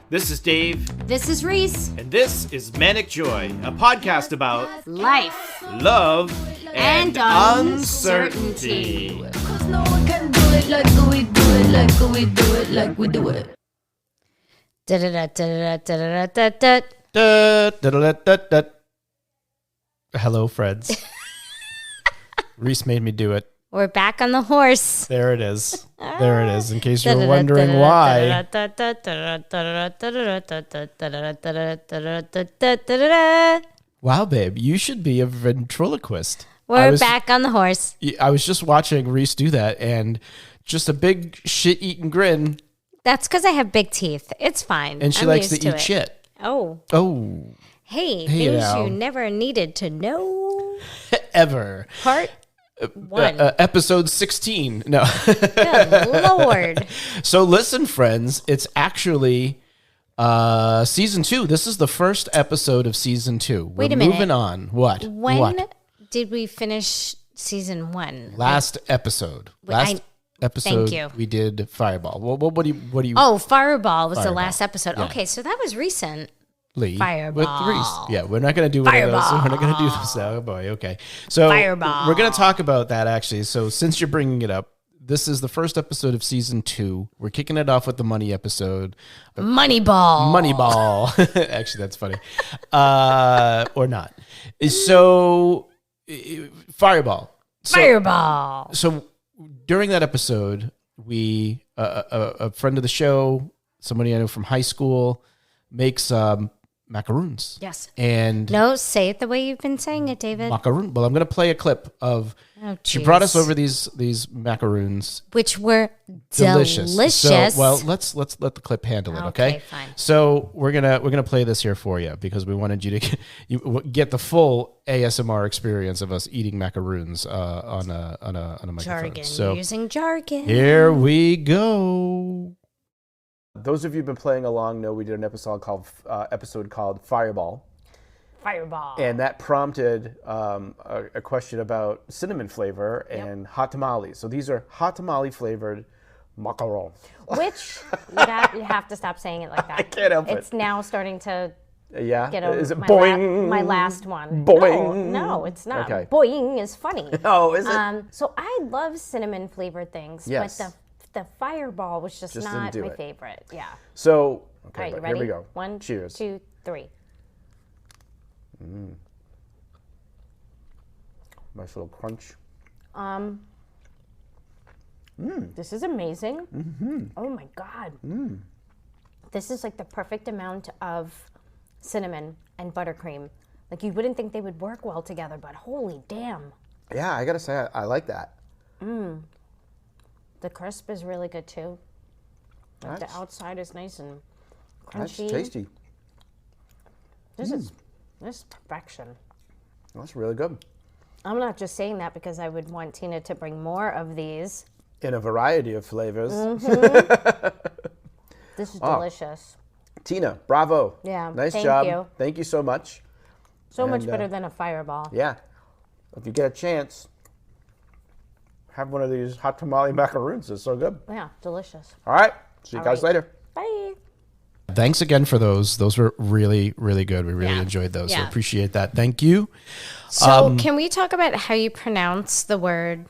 This is Dave. This is Reese. And this is Manic Joy, a podcast about life, love, and uncertainty. Cause no one can do it like we do it, like we do it, like we do it. Hello, friends. Reese made me do it. We're back on the horse. There it is. There it is. In case you're wondering why. Wow, babe, you should be a ventriloquist. We're back on the horse. I was just watching Reese do that, and just a big shit-eating grin. That's because I have big teeth. It's fine. And she likes to eat shit. Oh. Oh. Hey, things you never needed to know. Ever. Part 1. Episode 16. No. Good Lord. So listen, friends, it's actually season 2. This is the first episode of season 2. Wait a minute. Moving on. What? When did we finish season 1? Last episode. Last episode. Thank you. We did Fireball. What do you? Oh, Fireball was the last episode. Yeah. Okay, so that was recent. Fireball. With Reese. Yeah, we're not going to do one of those. We're not going to do this now. Oh boy, okay. So Fireball. We're going to talk about that actually. So since you're bringing it up, this is the first episode of season 2. We're kicking it off with the money episode. Moneyball. Moneyball. Actually, that's funny. Or not. So Fireball. Fireball. So during that episode, we a friend of the show, somebody I know from high school, makes macaroons. Yes. And no, say it the way you've been saying it, David. Macaroon. Well, I'm going to play a clip of. Oh, she brought us over these macaroons, which were delicious. So, well, let's let the clip handle it. Okay, fine. So we're gonna play this here for you because we wanted you to get the full ASMR experience of us eating macaroons on a microphone. Jargon. So Using jargon. Here we go. Those of you who've been playing along know we did an episode called Fireball. Fireball. And that prompted a question about cinnamon flavor and hot tamales. So these are hot tamale flavored macarons. Which you have to stop saying it like that. I can't help it. It's now starting to get is it boing? My last one. Boing. No, it's not. Okay. Boing is funny. Oh, is it? So I love cinnamon flavored things, Yes. but the Fireball was just not didn't do my it. favorite. Yeah. So, okay, All right, you but ready? here we go. 1, Cheers. 2, 3. Nice little crunch. This is amazing. Mm-hmm. Oh my God. This is like the perfect amount of cinnamon and buttercream. Like you wouldn't think they would work well together, but holy damn. Yeah, I gotta say, I like that. The crisp is really good too. Like the outside is nice and crunchy. That's tasty. This is perfection. That's really good. I'm not just saying that because I would want Tina to bring more of these. In a variety of flavors. This is delicious. Tina, bravo. Yeah, Nice thank job. you. Thank you so much. So much better than a Fireball. Yeah. If you get a chance, have one of these hot tamale macaroons. It's so good. Yeah, delicious. All right. See you guys later. Bye. Thanks again for those. Those were really, really good. We really enjoyed those. So Yeah. appreciate that. Thank you. So can we talk about how you pronounce the word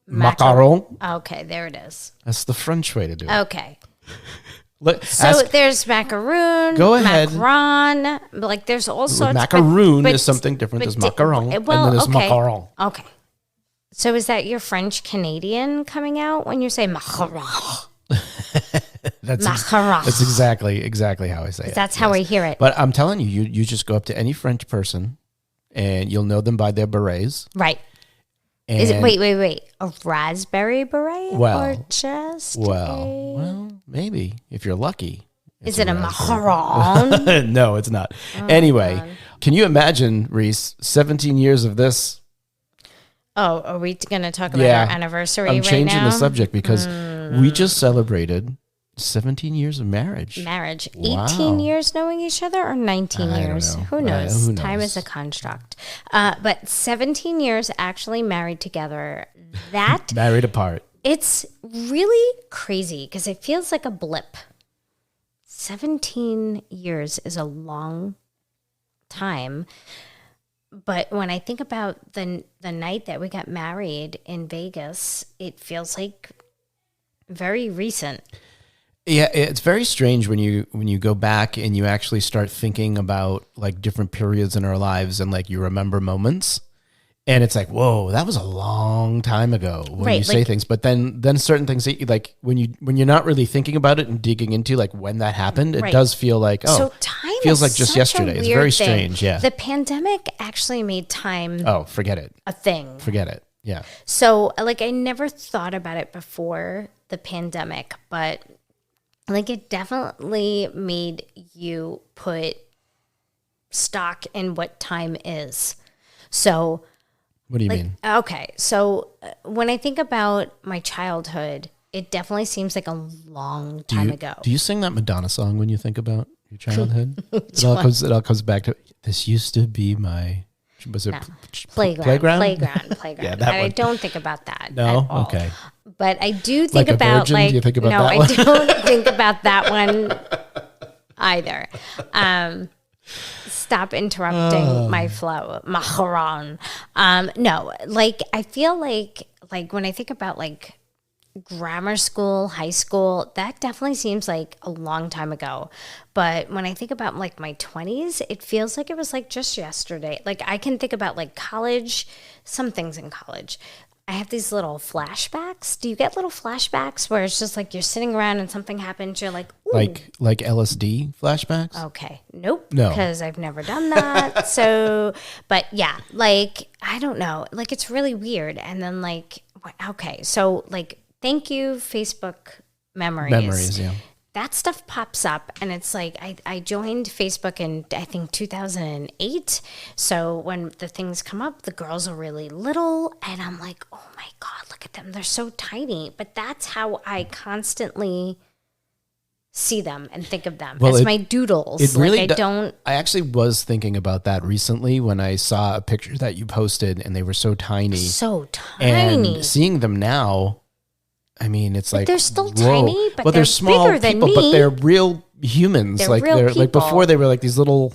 Macaron. Okay, there it is. That's the French way to do it. Okay. So there's macaroon. Go ahead. Macaron. Like there's all sorts. Macaroon is something different as macaron. Well, and then there's macaron. Okay. So is that your French Canadian coming out when you say macaron? That's Macaron. That's exactly how I say it. That's how I hear it. But I'm telling you, you just go up to any French person and you'll know them by their berets. Right. And Is it wait? A raspberry beret? Well, or just well, maybe if you're lucky. Is it a macaron? No, it's not. Anyway, can you imagine, Reese, 17 years of this? Oh, are we going to talk about our anniversary right now? I'm changing the subject because we just celebrated 17 years of marriage. Wow. 18 years knowing each other or 19 years? Know. Who knows? Who knows? Time is a construct. But 17 years actually married together. That married apart. It's really crazy because it feels like a blip. 17 years is a long time. But when I think about the night that we got married in Vegas, it feels like very recent. Yeah, it's very strange when you go back and you actually start thinking about like different periods in our lives and like you remember moments. And it's like, whoa, that was a long time ago when you say things. But then certain things that you, like when you're not really thinking about it and digging into like when that happened, it does feel like, so time feels is like just such yesterday. It's very strange. Yeah. The pandemic actually made time. Oh, forget it. A thing. Forget it. Yeah. So like I never thought about it before the pandemic, but like it definitely made you put stock in what time is. So. What do you mean? Okay, so when I think about my childhood, it definitely seems like a long time ago. Do you sing that Madonna song when you think about your childhood? It all comes back to, this used to be my, was it playground? Yeah, that one. I don't think about that. No? At all. Okay. But I do think Like a about virgin? Do you think about that I one? don't think about that one either. Stop interrupting my flow, macaron. No, like I feel like when I think about like grammar school, high school, that definitely seems like a long time ago. But when I think about like my 20s, it feels like it was like just yesterday. Like I can think about like college, some things in college. I have these little flashbacks. Do you get little flashbacks where it's just like you're sitting around and something happens? You're like, ooh. Like LSD flashbacks? Okay. Nope. No. Because I've never done that. So, but yeah, like, I don't know. Like, it's really weird. And then like, okay. So like, thank you, Facebook memories. Memories, yeah. That stuff pops up and it's like I joined Facebook in I think 2008. So when the things come up, the girls are really little and I'm like, oh my God, look at them. They're so tiny. But that's how I constantly see them and think of them as my doodles. It really like I actually was thinking about that recently when I saw a picture that you posted and they were so tiny. So tiny. And seeing them now, I mean, it's like they're still whoa. tiny, but they're small bigger than people, me. but they're real humans. They're like real they're people. like before they were like these little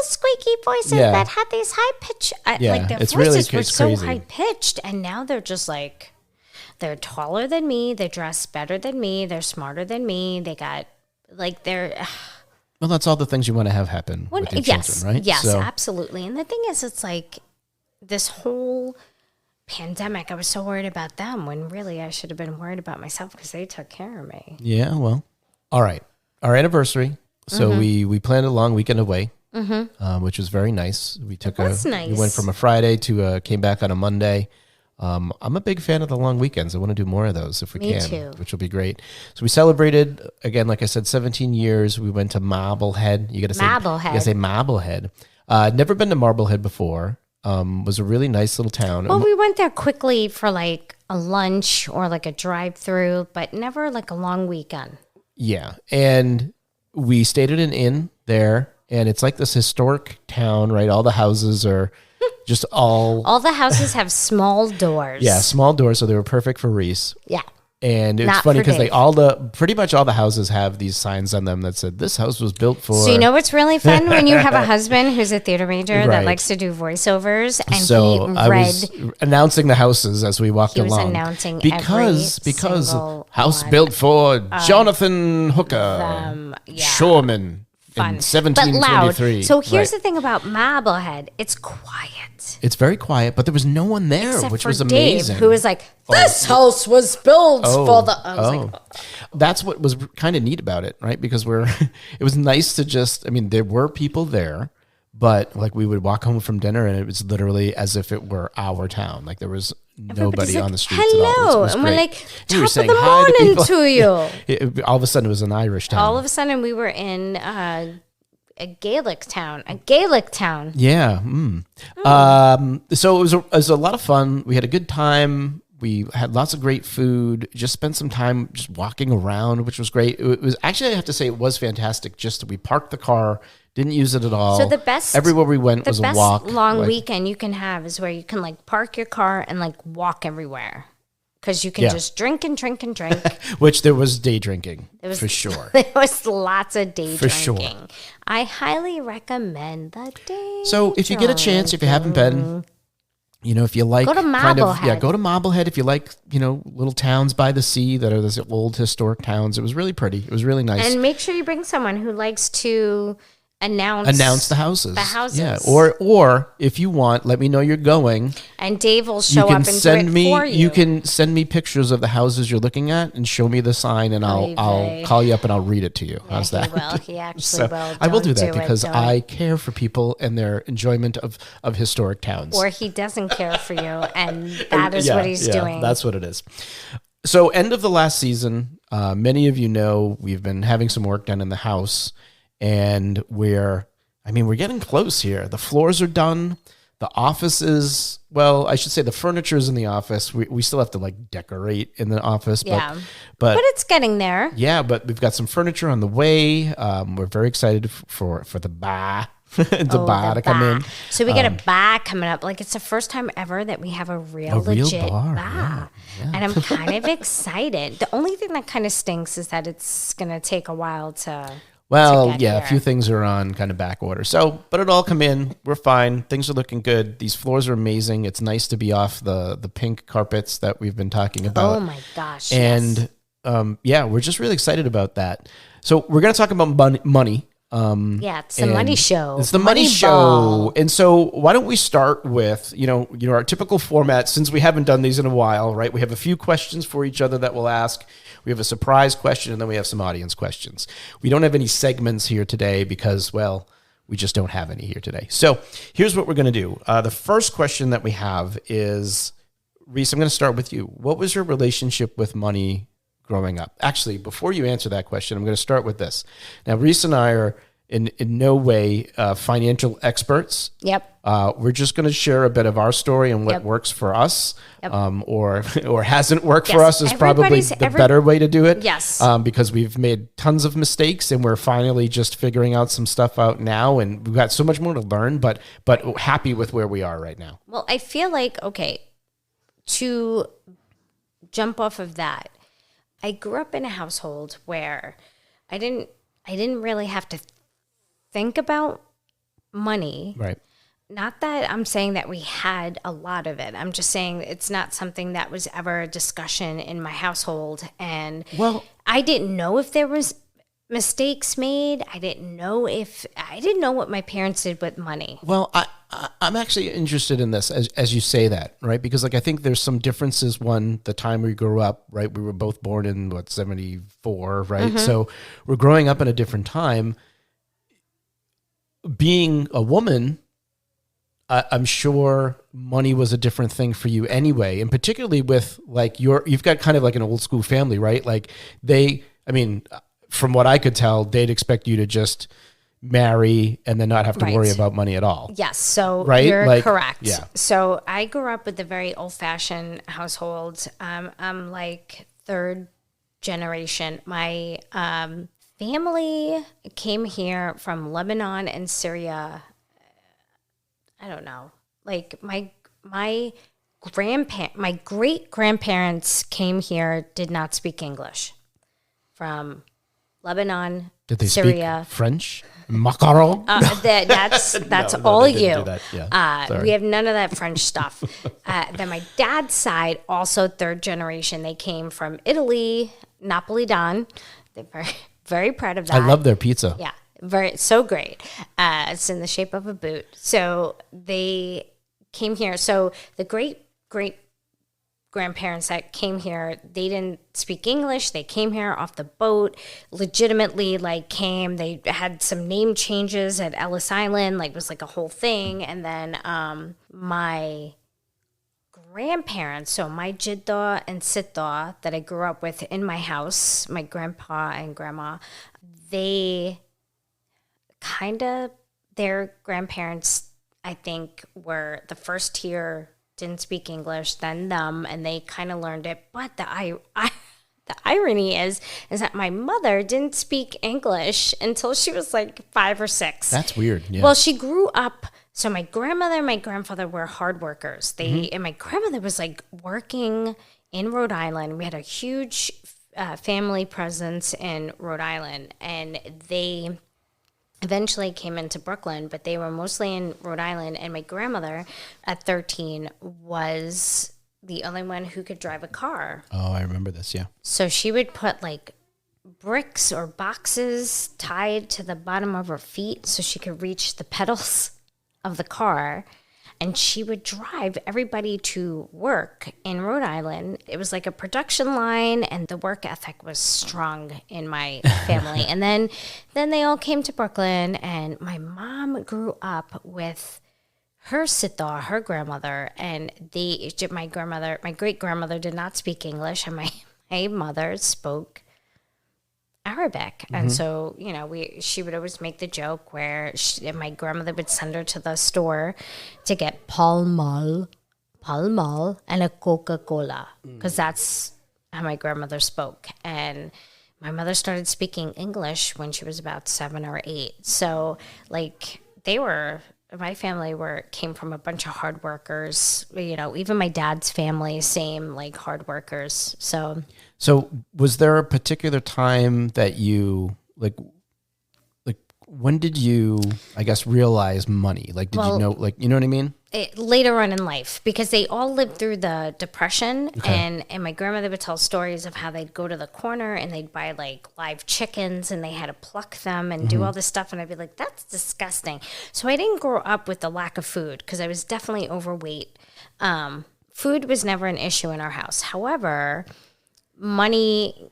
squeaky voices that had these high pitch. Like their it's voices really were so crazy. high pitched, and now they're just like they're taller than me. They dress better than me. They're smarter than me. They got like they're. Well, that's all the things you want to have happen with your children, right? Yes, absolutely. And the thing is, it's like this whole pandemic, I was so worried about them when really I should have been worried about myself because they took care of me. Yeah, well, all right. Our anniversary. So we planned a long weekend away, which was very nice. We took nice. We went from a Friday to came back on a Monday. I'm a big fan of the long weekends. I want to do more of those if we Me can, too. which will be great. So we celebrated again, like I said, 17 years. We went to Marblehead. You got to say Marblehead. You got to say Marblehead. Never been to Marblehead before. Was a really nice little town. Well, we went there quickly for like a lunch or like a drive-through, but never like a long weekend. Yeah, and we stayed at an inn there, and it's like this historic town, right? All the houses are just all the houses have small doors. yeah, small doors, so they were perfect for Reese. Yeah. And it's Not funny for because Dave. pretty much all the houses have these signs on them that said this house was built for. So you know what's really fun when you have a husband who's a theater major Right. that likes to do voiceovers, and So he I read. was announcing the houses as we walked He was along. announcing because every single house one built for Jonathan Hooker, yeah. Shoreman Fun. in But loud. 1723. So here's Right. the thing about Marblehead: it's quiet. It's very quiet, but there was no one there, Except which for was Dave, amazing. who was like, "This house was built for the." I was like, That's what was kind of neat about it, right? Because it was nice to just, I mean, there were people there, but like we would walk home from dinner and it was literally as if it were our town. Like there was nobody like, on the streets hello. at all. It was And we're great. like, We were top of saying the hi to morning people. to you. All of a sudden it was an Irish town. All of a sudden, we were in a Gaelic town. Yeah. So it was a lot of fun. We had a good time. We had lots of great food. Just spent some time just walking around, which was great. It was actually, I have to say, it was fantastic. Just we parked the car, didn't use it at all. So the best everywhere we went was a walk. long like- weekend you can have is where you can like park your car and like walk everywhere. because you can Yeah. just drink and drink and drink. Which there was day drinking for sure. There was lots of day For drinking. sure. I highly recommend the day. So if you get a chance, if you haven't been, if you like Go to Marblehead. go to Marblehead. If you like, little towns by the sea that are those old historic towns. It was really pretty. It was really nice. And make sure you bring someone who likes to announce the houses. Yeah. houses. Or if you want, let me know you're going. And Dave will You show can up and send do it me for you. can send me pictures of the houses you're looking at and show me the sign and I'll vey. call you up and I'll read it to you. Yeah, How's he that? will. He actually So will. I will do Don't that because Don't. I care for people and their enjoyment of historic towns. Or he doesn't care for you, and that is what he's doing. That's what it is. So end of the last season, many of you know we've been having some work done in the house, and we're getting close here. The floors are done. The office is, I should say the furniture is in the office. We still have to like decorate in the office. Yeah. But it's getting there. yeah, but we've got some furniture on the way. We're very excited for the bar. the bar to come in. So we get a bar coming up. Like it's the first time ever that we have a real legit bar, bar. yeah. And I'm kind of excited. The only thing that kind of stinks is that it's going to take a while to Well, get yeah, here. a few things are on kind of back order. So, but it'll all come in. We're fine. Things are looking good. These floors are amazing. It's nice to be off the pink carpets that we've been talking about. Oh my gosh. yes. And we're just really excited about that. So we're going to talk about money. Yeah, it's the money and show. It's the money show. ball. And so why don't we start with, our typical format, since we haven't done these in a while, right? We have a few questions for each other that we'll ask. We have a surprise question, and then we have some audience questions. We don't have any segments here today because, we just don't have any here today. So here's what we're going to do. The first question that we have is, Reese, I'm going to start with you. What was your relationship with money growing up? Actually, before you answer that question, I'm going to start with this. Now, Reese and I are in no way financial experts. Yep. We're just going to share a bit of our story and what Yep. works for us, Yep. or hasn't worked for Yes. us is probably the better way to do it. Yes. Because we've made tons of mistakes and we're finally just figuring out some stuff out now, and we've got so much more to learn. But happy with where we are right now. Well, I feel like, okay, to jump off of that, I grew up in a household where I didn't really have to think about money. Right. Not that I'm saying that we had a lot of it. I'm just saying it's not something that was ever a discussion in my household. And I didn't know if there was mistakes made. I didn't know what my parents did with money. Well, I'm actually interested in this as you say that, right? Because I think there's some differences. One, the time we grew up, right? We were both born in 74, right? Mm-hmm. So we're growing up in a different time. Being a woman, I'm sure money was a different thing for you anyway, and particularly with you've got kind of like an old school family, right? Like from what I could tell, they'd expect you to just marry and then not have to Right. worry about money at all. Yes, so Right? you're correct. Yeah. So I grew up with a very old-fashioned household. I'm like third generation. My family came here from Lebanon and Syria. I don't know. Like my great grandparents came here, did not speak English, from Lebanon, Did they Syria. speak French? Macaron? That's No, all they didn't you. do that. Yeah, sorry. We have none of that French stuff. Then my dad's side, also third generation. They came from Italy, Napolitan. They're very, very proud of that. I love their pizza. Yeah, so great. It's in the shape of a boot. So they came here. So the great grandparents that came here, they didn't speak English. They came here off the boat, legitimately came. They had some name changes at Ellis Island, it was like a whole thing. And then my grandparents, so my Jidda and Sitta that I grew up with in my house, my grandpa and grandma, their grandparents, I think, were the first tier, didn't speak English, then them, and they kind of learned it. But the irony is that my mother didn't speak English until she was 5 or 6. That's weird. Yeah. Well, she grew up. So my grandmother and my grandfather were hard workers. And my grandmother was working in Rhode Island. We had a huge family presence in Rhode Island, and they eventually came into Brooklyn, but they were mostly in Rhode Island. And my grandmother at 13 was the only one who could drive a car. Oh, I remember this. Yeah. So she would put like bricks or boxes tied to the bottom of her feet so she could reach the pedals of the car. And she would drive everybody to work in Rhode Island. It was like a production line, and the work ethic was strong in my family. And then they all came to Brooklyn, and my mom grew up with her sitha, her grandmother, and my great grandmother did not speak English, and my mother spoke Arabic. And so, she would always make the joke where my grandmother would send her to the store to get Pall Mall, and a Coca-Cola, because that's how my grandmother spoke. And my mother started speaking English when she was about 7 or 8. So, like, my family came from a bunch of hard workers. Even my dad's family, same, like, hard workers. So was there a particular time that you like when did you, I guess, realize money? Like, did you know, like, you know what I mean? Later on in life, because they all lived through the Depression, and my grandmother would tell stories of how they'd go to the corner and they'd buy like live chickens and they had to pluck them and do all this stuff. And I'd be like, that's disgusting. So I didn't grow up with the lack of food because I was definitely overweight. Food was never an issue in our house. However, money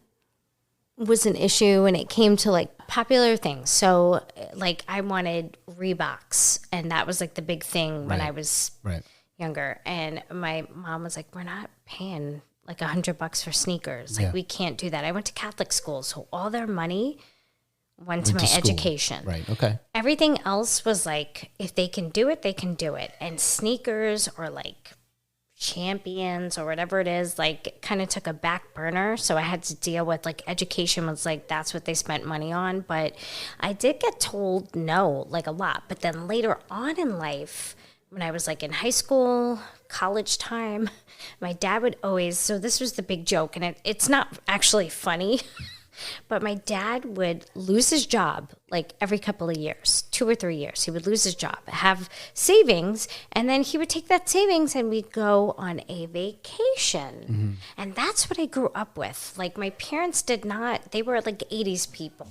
was an issue when it came to like popular things. So like I wanted Reeboks, and that was like the big thing when I was younger. And my mom was like, we're not paying like $100 for sneakers. Like we can't do that. I went to Catholic school, so all their money went to my education. Right. Okay. Everything else was like, if they can do it, they can do it. And sneakers or like Champions or whatever it is, like, it kind of took a back burner. So I had to deal with like education was like, that's what they spent money on. But I did get told no, like a lot. But then later on in life, when I was like in high school, college time, my dad would always, so this was the big joke, and it's not actually funny. But my dad would lose his job like every couple of years, 2 or 3 years. He would lose his job, have savings, and then he would take that savings and we'd go on a vacation. And that's what I grew up with. Like my parents did not, they were like 80s people.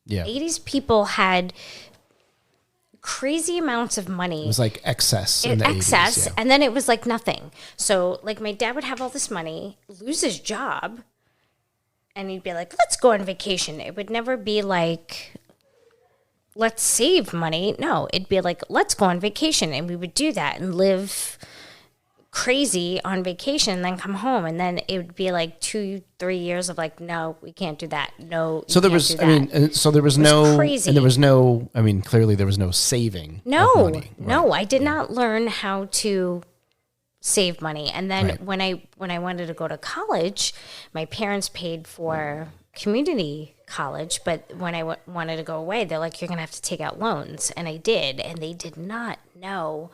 Yeah. 80s people had crazy amounts of money. It was like excess in the 80s, yeah. And then it was like nothing. So like my dad would have all this money, lose his job, and he'd be like, let's go on vacation. It would never be like, let's save money. No, it'd be like, let's go on vacation. And we would do that and live crazy on vacation and then come home. And then it would be like 2-3 years of like, no, we can't do that. No, so there was, I mean, so there was no, crazy. And there was no, I mean, clearly there was no saving. No, of money, no, I did not learn how to save money. And then when I wanted to go to college, my parents paid for community college, but when I wanted to go away, they're like, you're gonna have to take out loans. And I did, and they did not know,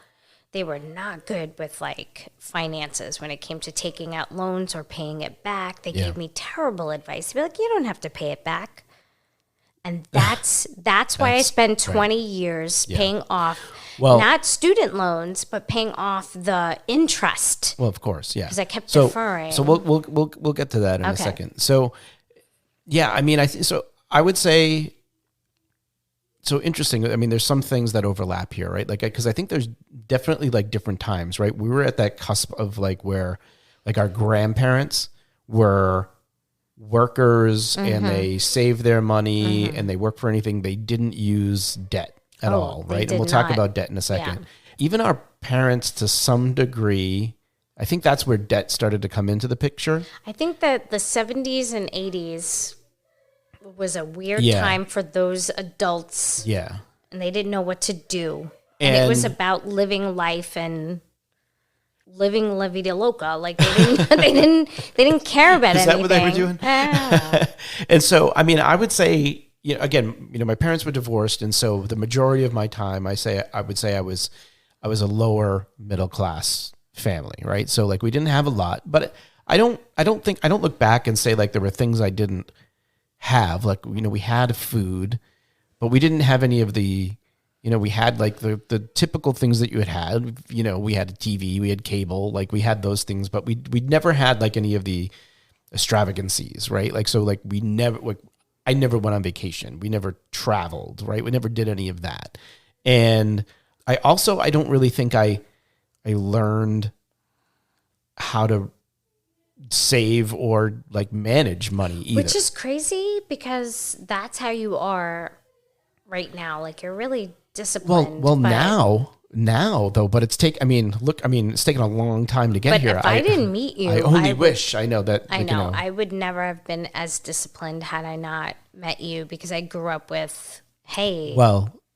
they were not good with like finances when it came to taking out loans or paying it back. They gave me terrible advice. They'd be like, you don't have to pay it back. And that's why I spent 20 years paying off, not student loans, but paying off the interest. Well, of course, yeah. Because I kept deferring. So we'll get to that in a second. So, yeah, I mean, so I would say, so interesting. I mean, there's some things that overlap here, right? Like, because I think there's definitely like different times, right? We were at that cusp of like where, like, our grandparents were workers and they saved their money and they worked for anything. They didn't use debt at all, right? And we'll talk about debt in a second. Yeah. Even our parents, to some degree, I think that's where debt started to come into the picture. I think that the 70s and 80s was a weird time for those adults. Yeah. And they didn't know what to do. And it was about living life and living la vida loca. Like they didn't care about anything. Is that what they were doing? Yeah. And so, I mean, I would say, again, my parents were divorced, and so the majority of my time, I would say I was a lower middle class family, right? So like we didn't have a lot, but I don't look back and say like there were things I didn't have. Like, we had food, but we didn't have any of the, we had like the typical things that you had. We had a TV, we had cable, like we had those things, but we never had like any of the extravagancies, right? Like, so like I never went on vacation. We never traveled, right? We never did any of that. And I don't really think I learned how to save or like manage money either. Which is crazy because that's how you are right now. Like you're really disciplined. Well, now though, but it's taken a long time to get but here. If I didn't meet you, I wish I know that. I know I would never have been as disciplined had I not met you because I grew up with, hey,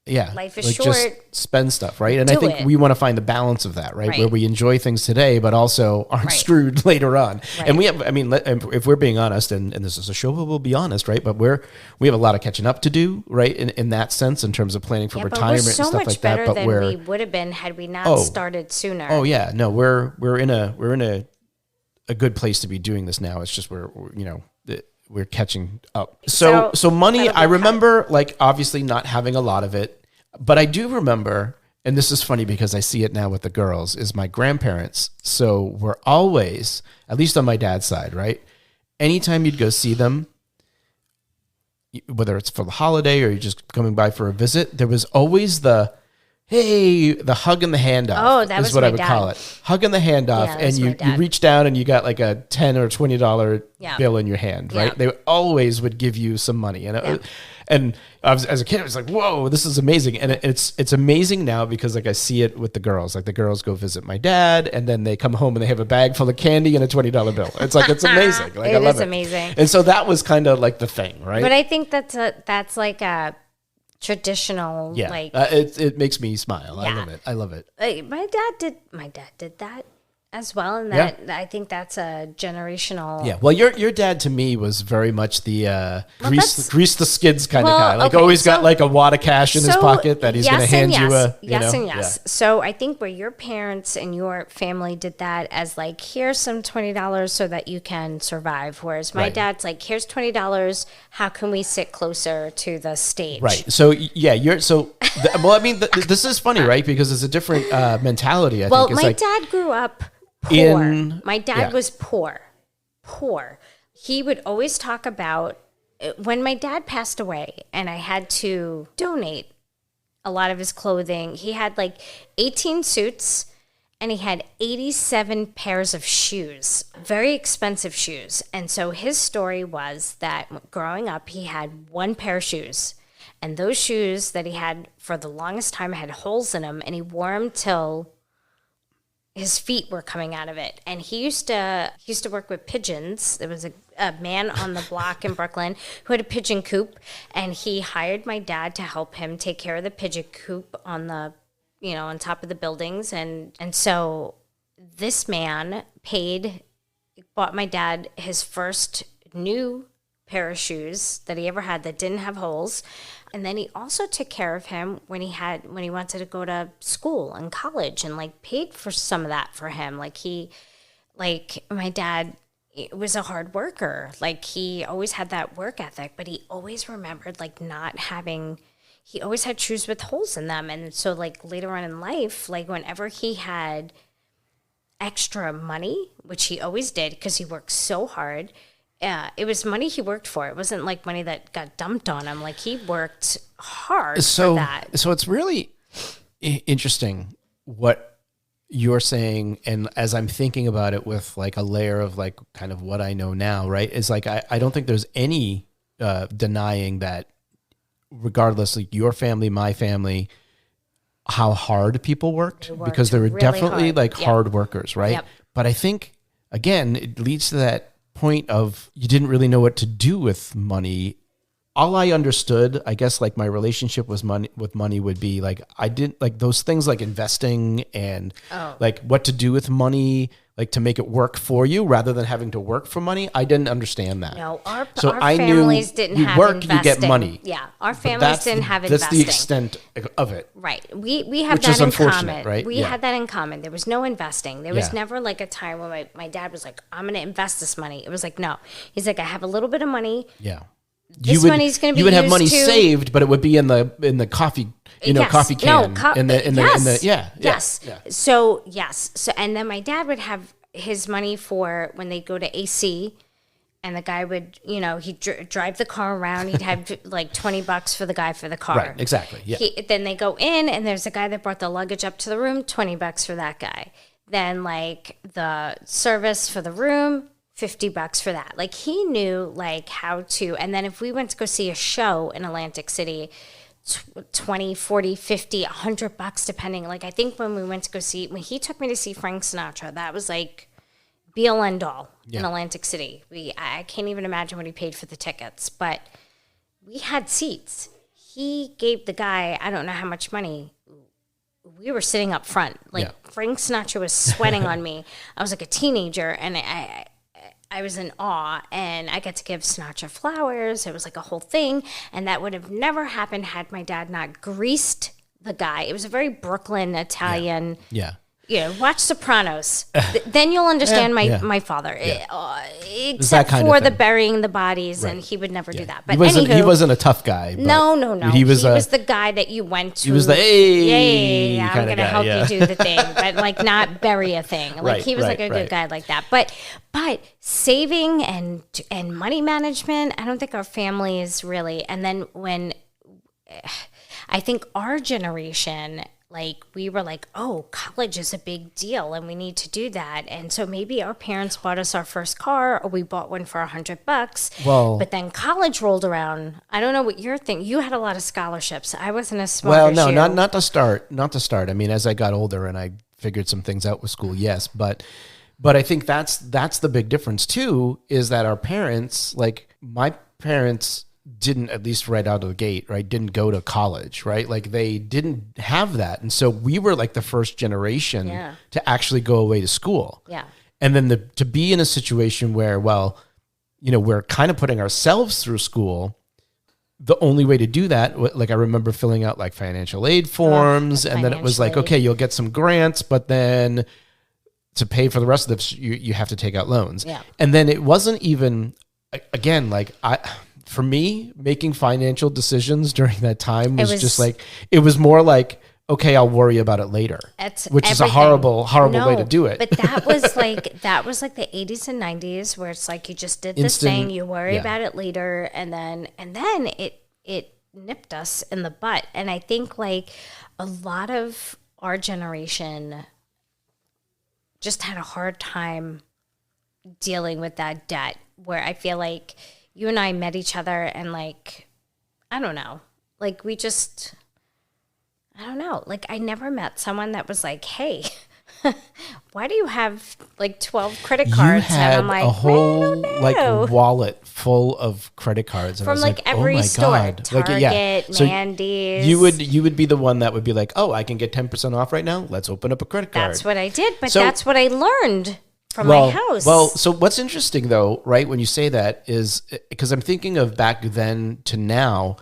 yeah, life is like short. Just spend stuff, right? And I think we want to find the balance of that, right? Where we enjoy things today, but also aren't screwed later on. Right. And we have, if we're being honest, and this is a show where we'll be honest, right? But we have a lot of catching up to do, right? In that sense, in terms of planning for retirement and stuff like that. But we would have been had we not started sooner. Oh yeah, no, we're in a good place to be doing this now. It's just we're catching up. So money, I remember like obviously not having a lot of it, but I do remember, and this is funny because I see it now with the girls, is my grandparents. So we're always, at least on my dad's side, right? Anytime you'd go see them, whether it's for the holiday or you're just coming by for a visit, there was always the hug and the handoff. Oh, that was what my I would dad. call it. Hug and the handoff. Yeah, and you reach down and you got like a $10 or $20 bill in your hand, right? Yeah. They always would give you some money. And I was, as a kid, I was like, whoa, this is amazing. And it's amazing now because like I see it with the girls. Like the girls go visit my dad and then they come home and they have a bag full of candy and a $20 bill. It's like, it's amazing. Like, I love it. Amazing. And so that was kind of like the thing, right? But I think that's like a traditional, like it makes me smile. Yeah. I love it. My dad did that as well, and that I think that's a generational. Yeah. Well, your dad to me was very much the grease the skids kind of guy. Like always got like a wad of cash in his pocket that he's going to hand you a. Yes and yes. Yeah. So I think where your parents and your family did that as like, here's some $20 so that you can survive. Whereas my dad's like, here's $20. How can we sit closer to the stage? Right. So yeah, this is funny, right? Because it's a different mentality. I think. Well, my dad grew up poor. My dad was poor. He would always talk about when my dad passed away and I had to donate a lot of his clothing. He had like 18 suits and he had 87 pairs of shoes, very expensive shoes. And so his story was that growing up, he had one pair of shoes. And those shoes that he had for the longest time had holes in them and he wore them till his feet were coming out of it. And he used to work with pigeons. There was a man on the block in Brooklyn who had a pigeon coop, and he hired my dad to help him take care of the pigeon coop on the, on top of the buildings. And so this man bought my dad his first new pair of shoes that he ever had that didn't have holes. And then he also took care of him when he wanted to go to school and college and like paid for some of that for him. My dad was a hard worker. Like he always had that work ethic, but he always remembered he always had shoes with holes in them. And so like later on in life, like whenever he had extra money, which he always did because he worked so hard, it was money he worked for. It wasn't like money that got dumped on him. Like he worked hard for that. So it's really interesting what you're saying. And as I'm thinking about it with like a layer of like kind of what I know now, right? Is like, I don't think there's any denying that regardless, like your family, my family, how hard people worked because they were really definitely hard. Hard workers, right? Yep. But I think, again, it leads to that point of you didn't really know what to do with money all I understood, I guess, like my relationship with money would be like, I didn't like those things like investing and like what to do with money, like to make it work for you rather than having to work for money. I didn't understand that. No, our I families knew didn't you have work, investing. you get money. Yeah, our families didn't have That's investing. the extent of it. Right. We have Which that is in unfortunate, common. right? We Yeah. had that in common. There was no investing. There was Yeah. never like a time when my dad was like, I'm going to invest this money. It was like, no. He's like, I have a little bit of money. Yeah. This money's going to be you would have used money to- saved, but it would be in the coffee, coffee can. Yes. So and then my dad would have his money for when they go to AC, and the guy would, he'd drive the car around. He'd have like $20 for the guy for the car. Right, exactly. Yeah. Then they go in, and there's a guy that brought the luggage up to the room, $20 for that guy. Then like the service for the room, $50 for that. Like he knew like how to. And then if we went to go see a show in Atlantic City, 20, 40, 50, $100 depending. Like I think when he took me to see Frank Sinatra, that was like be all end all in Atlantic City. I can't even imagine what he paid for the tickets, but we had seats. He gave the guy, I don't know how much money. We were sitting up front. Like Frank Sinatra was sweating on me. I was like a teenager, and I was in awe, and I got to give Sinatra flowers. It was like a whole thing, and that would have never happened had my dad not greased the guy. It was a very Brooklyn Italian. Yeah. Watch Sopranos. Then you'll understand my father. Except kind for of the thing. burying the bodies, and he would never do that. But he wasn't a tough guy. But no. He was the guy that you went to. He was the yeah, I'm kinda gonna guy, help yeah. you do the thing, but like not bury a thing. Like he was like a good guy like that. But saving and money management, I don't think our family is really. And then when I think our generation, like we were like, oh, college is a big deal and we need to do that. And so maybe our parents bought us our first car, or we bought one for $100. Well, but then college rolled around. I don't know what you're thinking. You had a lot of scholarships. I wasn't as smart well, as no, you. not to start. Not to start. I mean, as I got older and I figured some things out with school, yes, but I think that's the big difference too, is that our parents, like my parents, didn't, at least right out of the gate, right, didn't go to college, right? Like they didn't have that. And so we were like the first generation to actually go away to school. Yeah. And then to be in a situation where, well, we're kind of putting ourselves through school. The only way to do that, like I remember filling out like financial aid forms, and then it was like, okay, you'll get some grants, but then to pay for the rest of this, you have to take out loans. Yeah. And then it wasn't even, again, like for me, making financial decisions during that time was just like, it was more like, okay, I'll worry about it later, which is a horrible way to do it. But that was like the 80s and 90s, where it's like you just did this thing, you worry about it later, and then it nipped us in the butt. And I think like a lot of our generation just had a hard time dealing with that debt, where I feel like you and I met each other and like, I don't know, like we just, I don't know. Like I never met someone that was like, hey, why do you have like 12 credit cards? You had and I'm like, a whole like wallet full of credit cards. And I from was like oh every my store, God. Target, So Mandy's. you would be the one that would be like, oh, I can get 10% off right now. Let's open up a credit card. That's what I did. But So- that's what I learned from my house. Well, so what's interesting though, right, when you say that is, because I'm thinking of back then to now,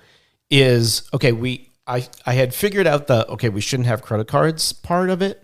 is, okay, I had figured out we shouldn't have credit cards part of it,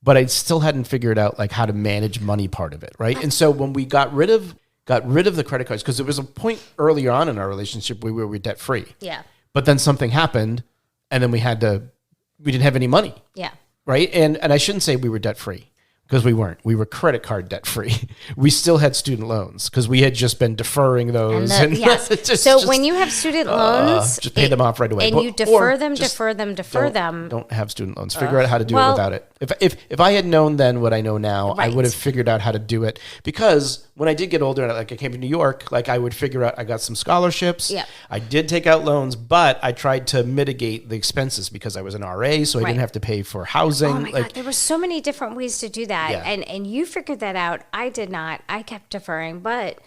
but I still hadn't figured out like how to manage money part of it, right? And so when we got rid of the credit cards, because there was a point earlier on in our relationship where we were debt free. Yeah. But then something happened, and then we didn't have any money. Yeah. Right? And I shouldn't say we were debt free, because we weren't. We were credit card debt free. We still had student loans because we had just been deferring those. Yes. So when you have student loans, just pay them off right away. And you defer them. Don't have student loans. Figure out how to do it without it. If I had known then what I know now, I would have figured out how to do it. Because when I did get older, like I came to New York, like I would figure out, I got some scholarships. Yeah. I did take out loans, but I tried to mitigate the expenses because I was an RA, so I didn't have to pay for housing. Oh my God, there were so many different ways to do that. Yeah. And you figured that out. I did not. I kept deferring, but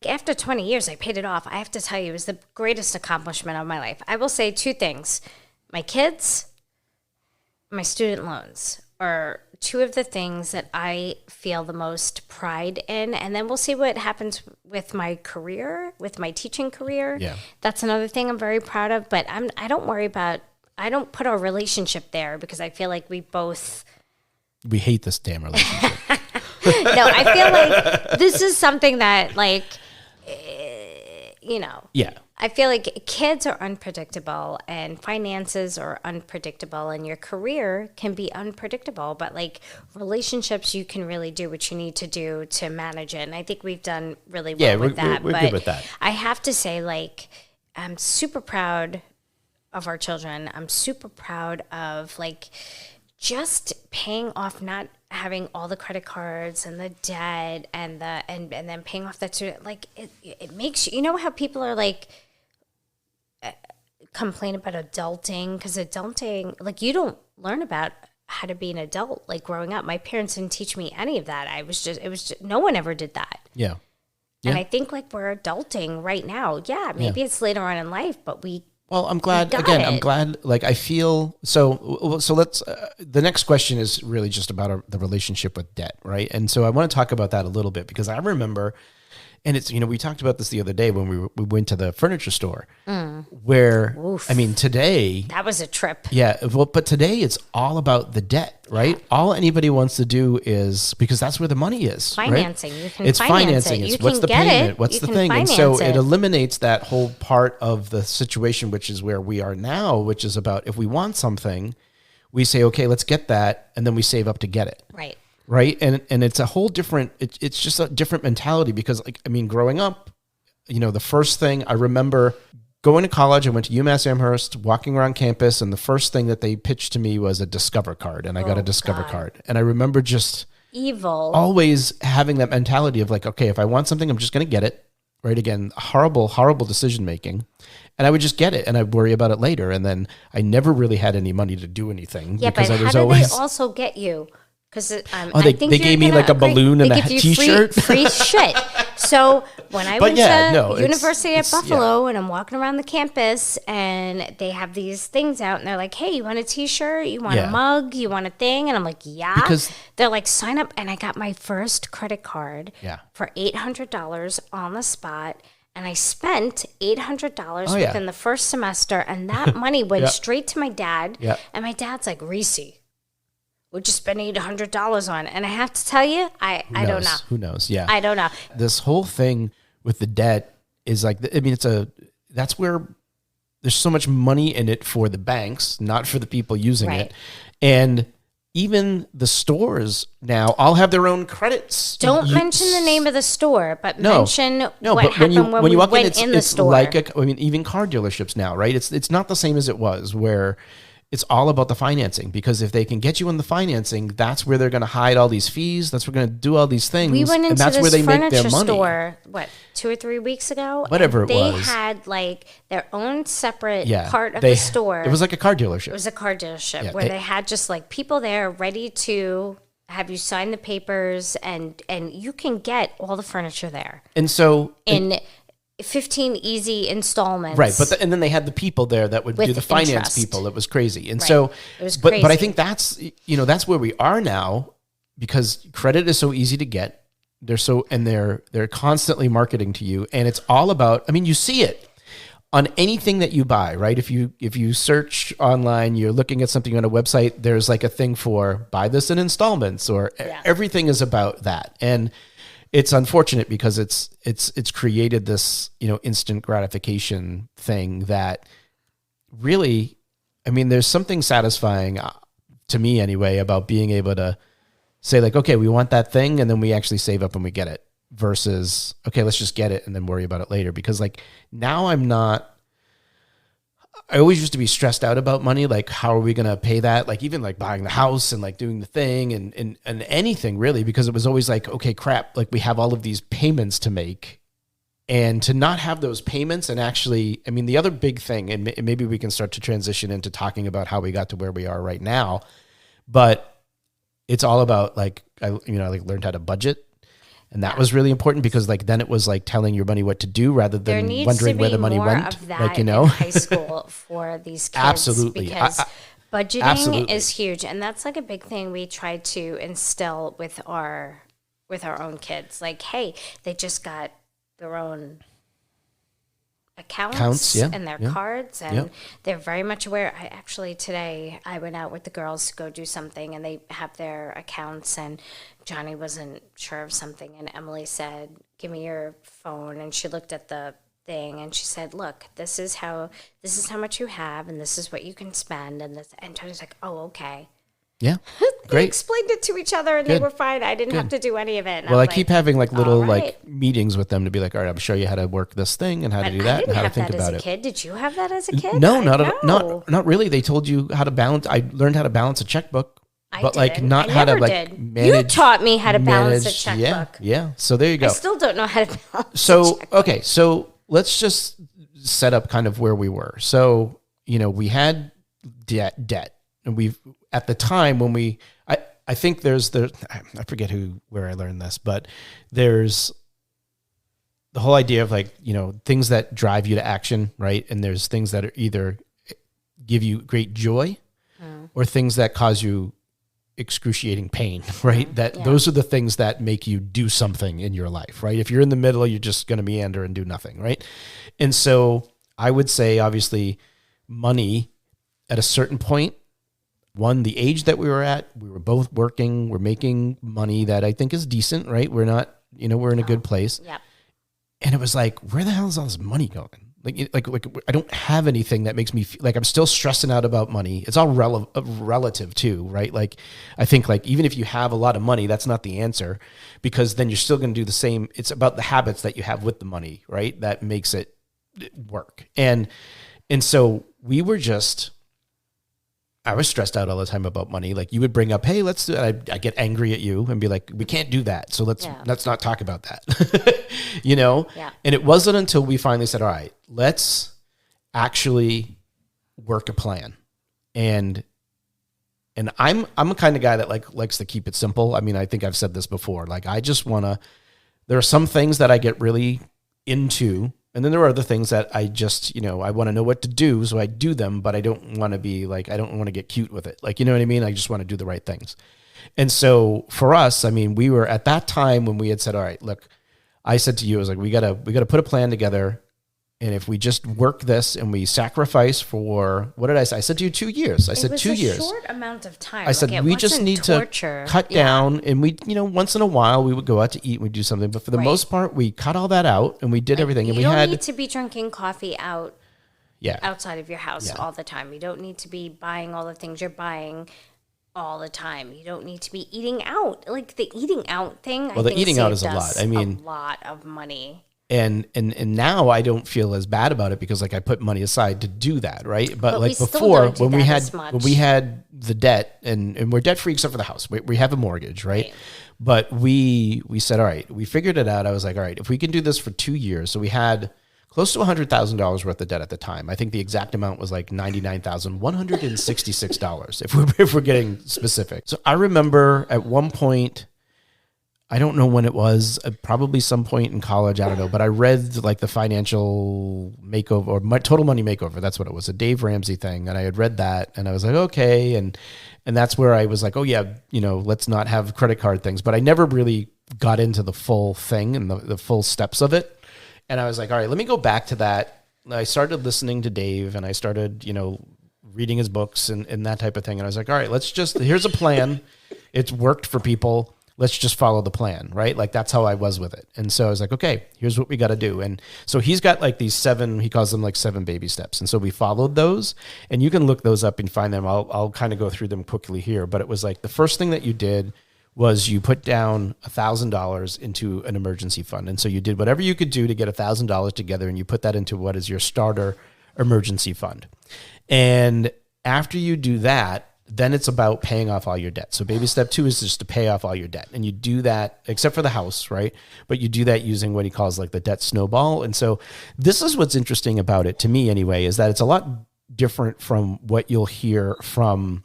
After 20 years, I paid it off. I have to tell you, it was the greatest accomplishment of my life. I will say two things. My kids, my student loans are two of the things that I feel the most pride in. And then we'll see what happens with my career, with my teaching career. Yeah. That's another thing I'm very proud of. But I don't put our relationship there because I feel like we hate this damn relationship. No, I feel like this is something that Yeah. I feel like kids are unpredictable and finances are unpredictable and your career can be unpredictable, but like relationships, you can really do what you need to do to manage it. And I think we've done really well with that. We're good with that. I have to say, like, I'm super proud of our children. I'm super proud of like just paying off, not having all the credit cards and the debt and then paying off that student. Like it makes you know how people are like complain about adulting, because adulting, like, you don't learn about how to be an adult like growing up. My parents didn't teach me any of that. It was just no one ever did that. Yeah. And I think like we're adulting right now. Yeah, maybe it's later on in life, but well, I'm glad. Again, I'm glad. Like, I feel so. So let's. The next question is really just about the relationship with debt, right? And so I want to talk about that a little bit, because I remember, and it's, we talked about this the other day when we went to the furniture store, where I mean, today that was a trip. Yeah, well, but today it's all about the debt, right? Yeah. All anybody wants to do is, because that's where the money is. Financing. Right? You can it's finance financing. it. It's what's the payment? What's the thing? And so it it eliminates that whole part of the situation, which is where we are now, which is about if we want something, we say, okay, let's get that, and then we save up to get it. Right. Right. And it's a whole different, it's just a different mentality, because, like, I mean, growing up, the first thing I remember going to college, I went to UMass Amherst, walking around campus, and the first thing that they pitched to me was a Discover card, and I got a Discover card. And I remember just evil, always having that mentality of like, okay, if I want something, I'm just going to get it. Right. Again, horrible decision making. And I would just get it, and I'd worry about it later. And then I never really had any money to do anything. Yeah, because but I was how always... do they also get you? Because they gave me like a balloon and a t-shirt. Free shit. So when I went to University at Buffalo, and I'm walking around the campus, and they have these things out, and they're like, "Hey, you want a t-shirt? You want a mug? You want a thing?" And I'm like, "Yeah." Because they're like, "Sign up," and I got my first credit card for $800 on the spot. And I spent $800 within the first semester, and that money went straight to my dad. Yeah. And my dad's like, "Reese, what'd you spend $800 on?" And I have to tell you, I don't know. Who knows? Yeah. I don't know. This whole thing with the debt is like, I mean, that's where there's so much money in it for the banks, not for the people using it. And even the stores now all have their own credits. Don't mention the name of the store, but mention what happened when we walk went in the store. Like, I mean, even car dealerships now, right? It's not the same as it was, where it's all about the financing, because if they can get you in the financing, that's where they're going to hide all these fees. That's where they're going to do all these things. We went into and that's this where they furniture make their money. store, 2 or 3 weeks ago? Whatever it was. They had like their own separate part of the store. It was like a car dealership. It was a car dealership where they had just like people there ready to have you sign the papers, and you can get all the furniture there. And so... 15 easy installments. Right. And then they had the people there that would do the finance interest. people. It was crazy. And so, it was crazy. But I think that's where we are now, because credit is so easy to get. They're constantly marketing to you. And it's all about, I mean, you see it on anything that you buy, right? If you search online, you're looking at something on a website, there's like a thing for buy this in installments, or everything is about that. And it's unfortunate, because it's created this, instant gratification thing that really, I mean, there's something satisfying to me anyway about being able to say like, okay, we want that thing, and then we actually save up and we get it, versus, okay, let's just get it and then worry about it later. Because like now I always used to be stressed out about money. Like, how are we going to pay that? Like, even like buying the house and like doing the thing and anything really, because it was always like, okay, crap, like we have all of these payments to make, and to not have those payments. And actually, I mean, the other big thing, and maybe we can start to transition into talking about how we got to where we are right now, but it's all about like, I learned how to budget. And that was really important because like then it was like telling your money what to do rather There than needs wondering to be where the money more went. of that Like, you in know, high school for these kids. Absolutely. Because budgeting Absolutely. is huge, and that's like a big thing we try to instill with our own kids. Like, hey, they just got their own accounts yeah, and their yeah, cards, and yeah. they're very much aware. I actually today I went out with the girls to go do something, and they have their accounts, and Johnny wasn't sure of something, and Emily said, "Give me your phone," and she looked at the thing and she said, "Look, this is how much you have, and this is what you can spend," and this, and Tony's like, "Oh, okay." Yeah. They Great. explained it to each other, and Good. they were fine. I didn't have to do any of it. And Well, I I'm keep like, having like little all right. like meetings with them to be like, all right, I'm show you how to work this thing and how to do I that and didn't how to have think that as about a it. kid. Did you have that as a kid? No, No. not really. They told you how to balance. I learned how to balance a checkbook, but like didn't. not I how to never like did. manage. You taught me how to balance a manage- checkbook. Yeah. So there you go. I still don't know how to balance a So, checkbook. okay. So let's just set up kind of where we were. So, we had debt and at the time when I think I forget where I learned this, but there's the whole idea of like, things that drive you to action, right? And there's things that are either give you great joy or things that cause you excruciating pain, right? Those are the things that make you do something in your life, right? If you're in the middle, you're just going to meander and do nothing, right? And so I would say, obviously, money at a certain point, the age that we were at, we were both working, we're making money that I think is decent, right? We're not, we're in a good place. Yep. And it was like, where the hell is all this money going? Like I don't have anything that makes me feel like I'm still stressing out about money. It's all relative too, right? Like I think like even if you have a lot of money, that's not the answer because then you're still going to do the same. It's about the habits that you have with the money, right? That makes it work. And so we were I was stressed out all the time about money. Like you would bring up, hey, let's do it. I get angry at you and be like, we can't do that. So let's not talk about that, Yeah. And it wasn't until we finally said, all right, let's actually work a plan. And I'm a kind of guy that likes to keep it simple. I mean, I think I've said this before. Like I just there are some things that I get really into. And then there are other things that I just, I want to know what to do. So I do them, but I don't want to be like, I don't want to get cute with it. Like, you know what I mean? I just want to do the right things. And so for us, I mean, we were at that time when we had said, all right, look, I said to you, I was like, we got to put a plan together. And if we just work this and we sacrifice for, what did I say? I said to you 2 years. I said 2 years. It was a short amount of time. I said, we just need to cut down and we, once in a while we would go out to eat and we'd do something. But for the most part, we cut all that out and we did everything. And You we don't had, need to be drinking coffee yeah, outside of your house all the time. You don't need to be buying all the things you're buying all the time. You don't need to be eating out. Like the eating out thing, Well, the eating out is a lot. I mean, a lot of money. And now I don't feel as bad about it because like I put money aside to do that, right? But we like still before, don't do when that we as much. had the debt and we're debt free except for the house, we have a mortgage, right? But we said, all right, we figured it out. I was like, all right, if we can do this for 2 years, so we had close to $100,000 worth of debt at the time. I think the exact amount was like $99,166 if we're getting specific. So I remember at one point. I don't know when it was, probably some point in college, I don't know, but I read like the Financial Makeover or Total Money Makeover. That's what it was, a Dave Ramsey thing. And I had read that and I was like, okay. And that's where I was like, oh yeah, let's not have credit card things. But I never really got into the full thing and the full steps of it. And I was like, all right, let me go back to that. I started listening to Dave and I started, reading his books and that type of thing. And I was like, all right, here's a plan. It's worked for people. Let's just follow the plan, right? Like that's how I was with it. And so I was like, okay, here's what we got to do. And so he's got like these 7, he calls them like 7 baby steps. And so we followed those and you can look those up and find them. I'll kind of go through them quickly here, but it was like the first thing that you did was you put down $1,000 into an emergency fund. And so you did whatever you could do to get $1,000 together and you put that into what is your starter emergency fund. And after you do that, then it's about paying off all your debt. So baby step 2 is just to pay off all your debt. And you do that, except for the house, right? But you do that using what he calls like the debt snowball. And so this is what's interesting about it, to me anyway, is that it's a lot different from what you'll hear from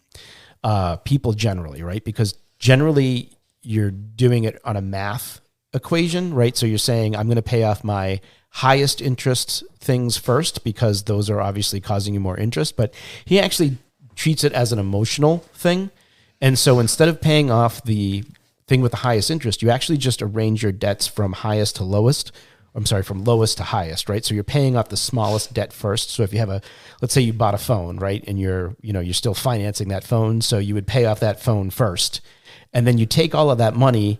people generally, right? Because generally you're doing it on a math equation, right? So you're saying I'm going to pay off my highest interest things first because those are obviously causing you more interest. But he actually treats it as an emotional thing. And so instead of paying off the thing with the highest interest, you actually just arrange your debts from highest to lowest. I'm sorry, from lowest to highest, right? So you're paying off the smallest debt first. So if you have let's say you bought a phone, right? And you're still financing that phone. So you would pay off that phone first. And then you take all of that money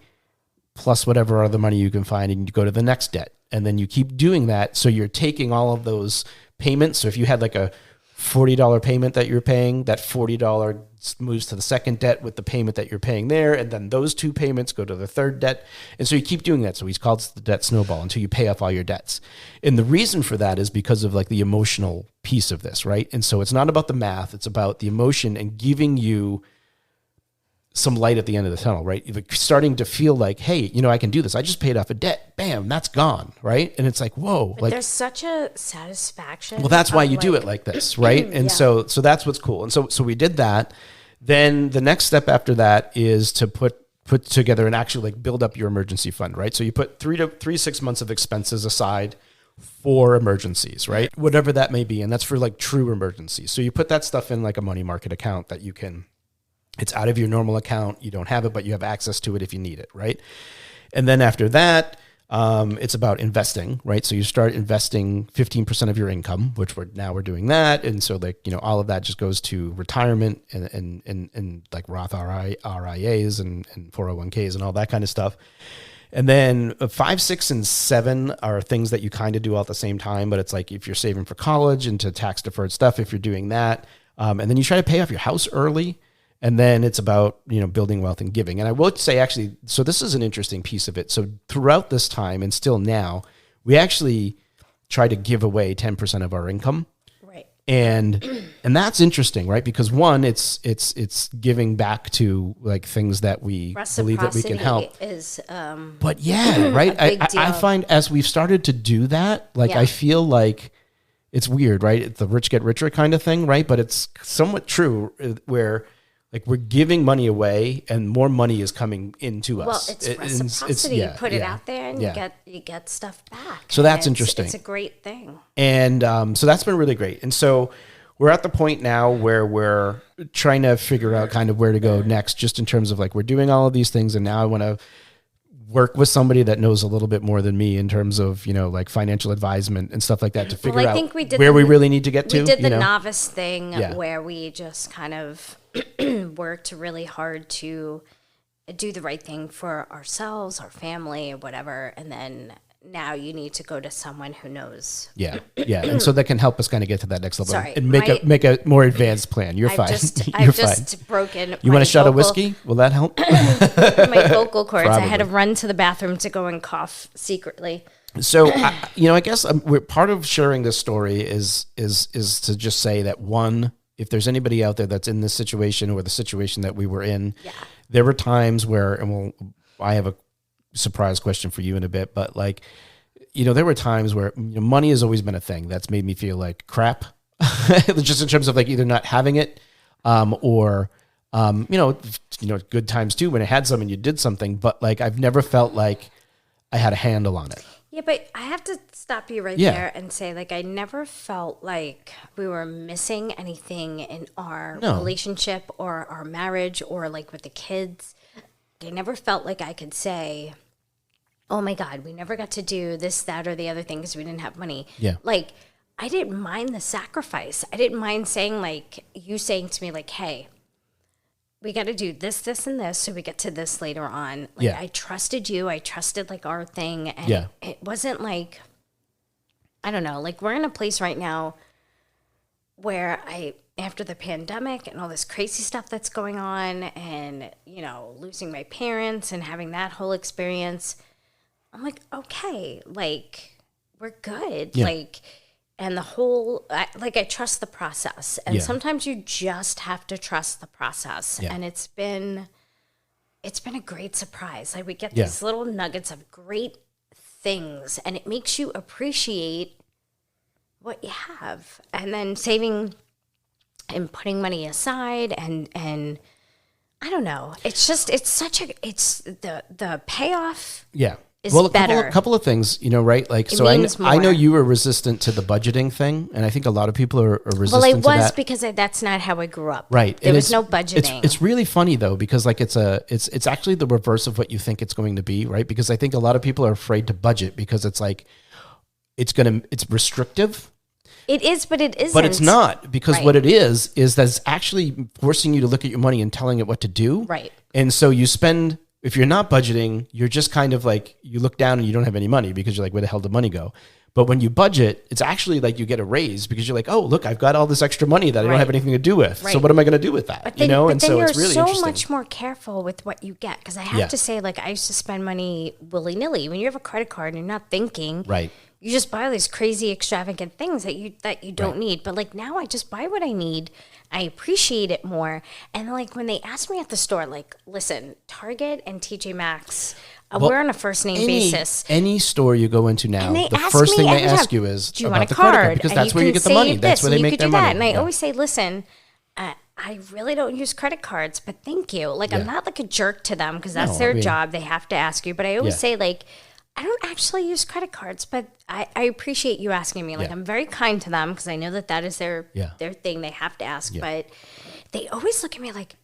plus whatever other money you can find and you go to the next debt. And then you keep doing that. So you're taking all of those payments. So if you had like a $40 payment that you're paying, that $40 moves to the second debt with the payment that you're paying there. And then those two payments go to the third debt. And so you keep doing that. So he calls it the debt snowball until you pay off all your debts. And the reason for that is because of like the emotional piece of this, right? And so it's not about the math. It's about the emotion and giving you some light at the end of the tunnel, right? You're starting to feel like, hey, I can do this. I just paid off a debt. Bam, that's gone, right? And it's like, whoa. But there's such a satisfaction. Well, that's why you do it like this, right? And so that's what's cool. And so we did that. Then the next step after that is to put together and actually like build up your emergency fund, right? So you put 3 to 6 months of expenses aside for emergencies, right? Whatever that may be. And that's for like true emergencies. So you put that stuff in like a money market account that it's out of your normal account. You don't have it, but you have access to it if you need it, right? And then after that, it's about investing, right? So you start investing 15% of your income, which we're doing that. And so like, all of that just goes to retirement and like Roth RIAs and 401ks and all that kind of stuff. And then 5, 6, and 7 are things that you kind of do all at the same time, but it's like if you're saving for college into tax deferred stuff, if you're doing that, and then you try to pay off your house early. And then it's about, building wealth and giving. And I will say actually, so this is an interesting piece of it. So throughout this time and still now, we actually try to give away 10% of our income. Right. And that's interesting, right? Because one, it's giving back to like things that we believe that we can help. Is, but yeah, right. I find as we've started to do that, like I feel like it's weird, right? It's the rich get richer kind of thing, right? But it's somewhat true where like we're giving money away and more money is coming into us. Well, it's reciprocity. You put it out there and you get stuff back. So that's interesting. It's a great thing. And so that's been really great. And so we're at the point now where we're trying to figure out kind of where to go next, just in terms of like, we're doing all of these things. And now I want to work with somebody that knows a little bit more than me in terms of, like financial advisement and stuff like that to figure out where we really need to get to. We did the novice thing where we just kind of worked really hard to do the right thing for ourselves, our family, whatever. And then now you need to go to someone who knows. Yeah. And so that can help us kind of get to that next level and make a more advanced plan. You're fine. I've just broken. You want a shot of whiskey? Will that help? My vocal cords. Probably. I had to run to the bathroom to go and cough secretly. So, I guess part of sharing this story is to just say that one, if there's anybody out there that's in this situation or the situation that we were in, there were times where, I have a surprise question for you in a bit, but like, there were times where money has always been a thing that's made me feel like crap, just in terms of like either not having it, or good times too when I had some and you did something, but like I've never felt like I had a handle on it. Yeah, but I have to stop you right there and say, like, I never felt like we were missing anything in our relationship or our marriage or like with the kids. I never felt like I could say, oh my God, we never got to do this, that, or the other thing because we didn't have money. Yeah. Like, I didn't mind the sacrifice. I didn't mind saying, like, you saying to me, like, hey, we got to do this, this, and this so we get to this later on. Like, I trusted you. I trusted, like, our thing. And it wasn't like, I don't know, like, we're in a place right now where after the pandemic and all this crazy stuff that's going on and, losing my parents and having that whole experience, I'm like, okay, like, we're good. Yeah. Like, and the whole, I trust the process. And sometimes you just have to trust the process. Yeah. And it's been a great surprise. Like, we get these little nuggets of great things, and it makes you appreciate what you have. And then saving and putting money aside and I don't know. It's just, it's the payoff. Yeah. Well, better. a couple of things, right? Like, It so means I know more. you were resistant to the budgeting thing, and I think a lot of people are resistant Well, I to was that. because that's not how I grew up. Right. There And was no it's budgeting. really funny though, because like it's actually the reverse of what you think it's going to be, right? Because I think a lot of people are afraid to budget because it's like it's restrictive. It is, but it isn't. But it's not, because Right. what it is that it's actually forcing you to look at your money and telling it what to do. Right. And so if you're not budgeting, you're just kind of like, you look down and you don't have any money because you're like, where the hell did money go? But when you budget, it's actually like you get a raise because you're like, oh, look, I've got all this extra money that I don't Right. have anything to do with. So Right. what am I going to do with that? But then, And so you're it's really so interesting. much more careful with what you get. Because I have Yeah. to say, like, I used to spend money willy-nilly. When you have a credit card and you're not thinking, Right. you just buy all these crazy extravagant things that you don't need. But like now I just buy what I need. I appreciate it more. And like when they ask me at the store, like, listen, Target and TJ Maxx, we're on a first name basis. Any store you go into now, And they the ask first me thing they every time, ask you is do you about want a the credit card? card, because And that's where you can get the money. save That's this, where they and you make could their do money. that. And I Yeah. always say, listen, I really don't use credit cards, but thank you. Like, I'm Yeah. not like a jerk to them because that's No, their I mean- job. They have to ask you. But I always Yeah. say, like, I don't actually use credit cards, but I appreciate you asking me. Like, Yeah. I'm very kind to them because I know that is their Yeah. thing. They have to ask. Yeah. But they always look at me like,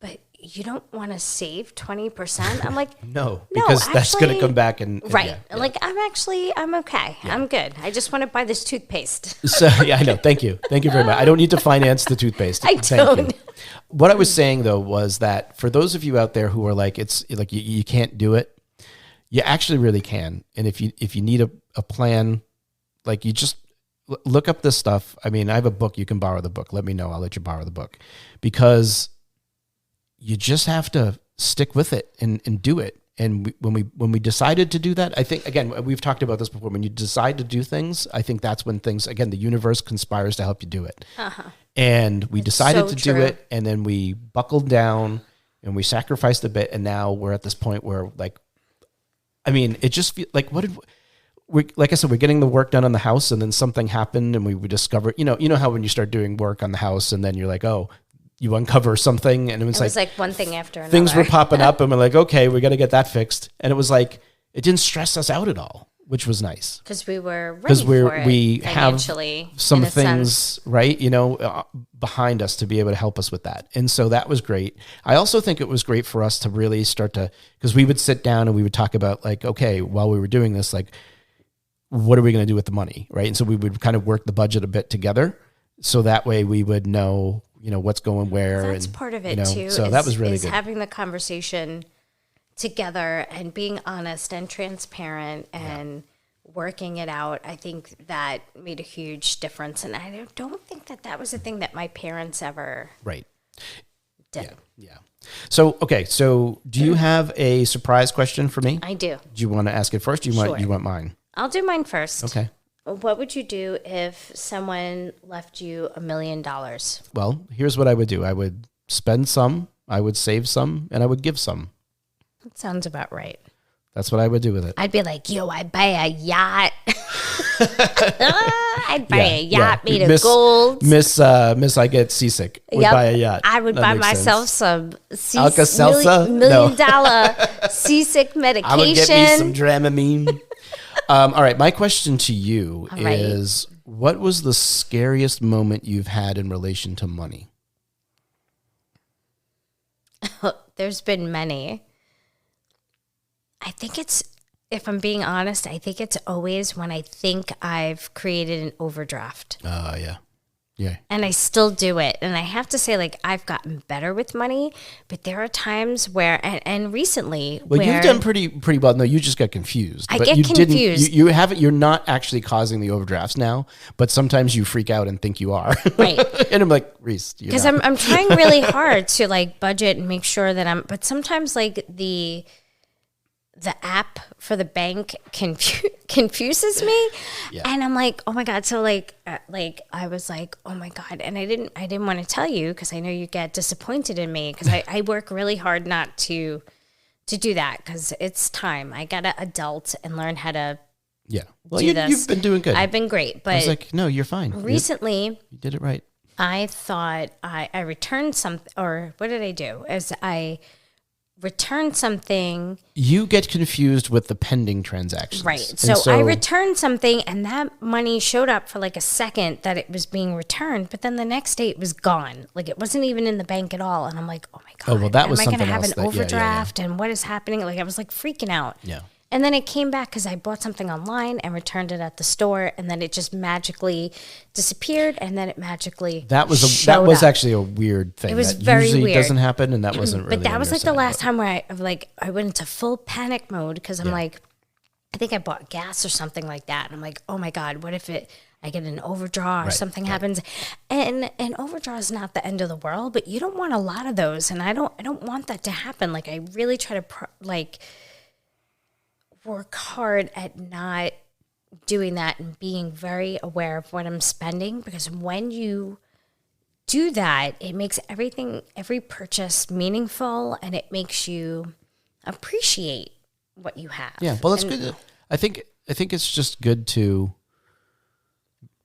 but you don't want to save 20%? I'm like, No, because that's going to actually- come back and right. yeah, yeah. Like, I'm okay. I'm good. I just want to buy this toothpaste. So yeah, I know. Thank you very much. I don't need to finance the toothpaste. I Thank don't. you. What I was saying though was that for those of you out there who are like, it's like you can't do it, you actually really can. And if you need a plan, like you just look up this stuff. I mean, I have a book. You can borrow the book. Let me know. I'll let you borrow the book, because you just have to stick with it and do it. And when we decided to do that, I think, again, we've talked about this before, when you decide to do things, I think that's when things, again, the universe conspires to help you do it. And we decided so to do true. it, and then we buckled down and we sacrificed a bit. And now we're at this point where, like, I mean, it just feels like, like I said, we're getting the work done on the house, and then something happened and we discovered, you know how when you start doing work on the house and then you're like, oh, you uncover something, and it was It was like one thing after another. things were popping up, and we're like, okay, we got to get that fixed. And it was like, it didn't stress us out at all, which was nice. Because we were ready Because for it we have financially, some in a things, sense. right, behind us to be able to help us with that. And so that was great. I also think it was great for us to really start to, because we would sit down and we would talk about, like, okay, while we were doing this, like, what are we going to do with the money, right? And so we would kind of work the budget a bit together, so that way we would know, what's going where. That's and, part of it too. So that was really is good. having the conversation together and being honest and transparent and working it out. I think that made a huge difference, and I don't think that was a thing that my parents ever Right. did. Yeah. So, okay. So do you have a surprise question for me? I do. Do you want to ask it first? Do you Sure. want mine? I'll do mine first. Okay. What would you do if someone left you $1 million? Well, here's what I would do. I would spend some, I would save some, and I would give some. That sounds about right. That's what I would do with it. I'd be like, yo, I'd buy a yacht. I'd buy a yacht made of gold. Miss, I get seasick. Would Yep. buy a yacht. I would That buy makes myself sense. some Alka-Seltza? million dollar seasick medication. I would get me some Dramamine. All right. My question to you All right. is, what was the scariest moment you've had in relation to money? There's been many. I think if I'm being honest, I think it's always when I think I've created an overdraft. Oh, yeah. Yeah. And I still do it. And I have to say, like, I've gotten better with money, but there are times where, and recently, Well, where you've done pretty well. No, you just got confused. I But get you confused. You haven't. You're not actually causing the overdrafts now. But sometimes you freak out and think you are. Right. And I'm like, Reese, because I'm trying really hard to like budget and make sure that but sometimes like the app for the bank confuses me. Yeah. And I'm like, oh my God. So like I was like, oh my God. And I didn't want to tell you because I know you get disappointed in me because I work really hard not to do that because it's time. I got to adult and learn how to Yeah. Well, do this. you've been doing good. I've been great. But I was like, no, you're fine. recently You did it right. I thought I returned something, or what did I do? As I returned something. You get confused with the pending transactions. Right. And So I returned something, and that money showed up for like a second that it was being returned, but then the next day it was gone. Like it wasn't even in the bank at all. And I'm like, oh my God. Oh, well, that was am I going to something have else an that- yeah, overdraft? And what is happening? Like I was like freaking out. Yeah. And then it came back because I bought something online and returned it at the store, and then it just magically disappeared, and then it magically That was showed up. actually a weird thing. It was that very usually weird. doesn't happen, and that wasn't really. But that on was your like the side, last but- time where I went into full panic mode because I'm like, I think I bought gas or something like that, and I'm like, oh my God, what if I get an overdraw or something happens? And an overdraw is not the end of the world, but you don't want a lot of those, and I don't want that to happen. Like I really try to work hard at not doing that and being very aware of what I'm spending, because when you do that, it makes every purchase meaningful, and it makes you appreciate what you have. Yeah, well, it's good. I think it's just good to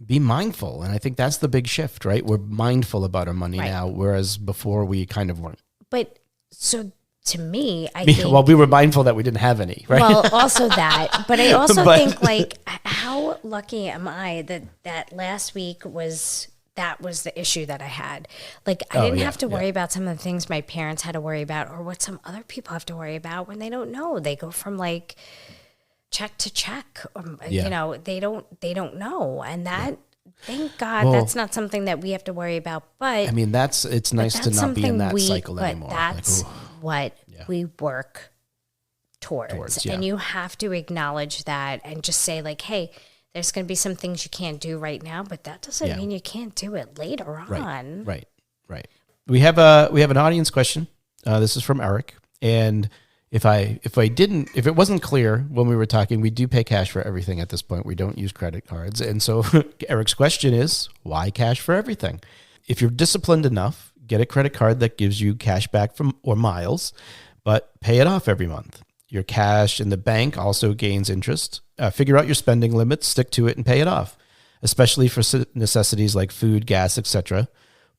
be mindful, and I think that's the big shift, right? We're mindful about our money now, whereas before we kind of weren't. But so to me, I think, Well, we were mindful that we didn't have any, right? well, also that, but I also But- think like, how lucky am I that last week that was the issue that I had. Like I didn't have to worry about some of the things my parents had to worry about, or what some other people have to worry about when they don't know. They go from like check to check, you know, they don't know, and that. Thank God that's not something that we have to worry about. But I mean, it's nice to not be in that cycle anymore. That's Like, what we work towards. And you have to acknowledge that and just say like, hey, there's going to be some things you can't do right now, but that doesn't mean you can't do it later on. Right. We have an audience question. This is from Eric, and if it wasn't clear when we were talking, we do pay cash for everything at this point. We don't use credit cards. And so Eric's question is, why cash for everything? If you're disciplined enough, get a credit card that gives you cash back or miles, but pay it off every month. Your cash in the bank also gains interest. Figure out your spending limits, stick to it, and pay it off, especially for necessities like food, gas, etc.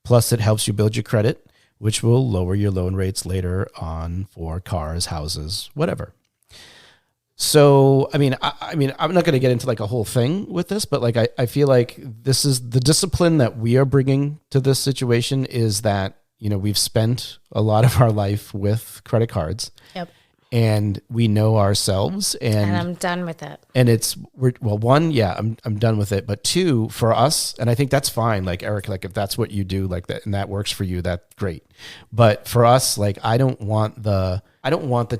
Plus, it helps you build your credit, which will lower your loan rates later on for cars, houses, whatever. So, I mean, I'm not going to get into like a whole thing with this, but like, I feel like this is the discipline that we are bringing to this situation is that, you know, we've spent a lot of our life with credit cards. Yep. And we know ourselves, and I'm done with it. And I'm done with it. But two, for us, and I think that's fine. Like Eric, like if that's what you do, like that, and that works for you, that's great. But for us, like I don't want the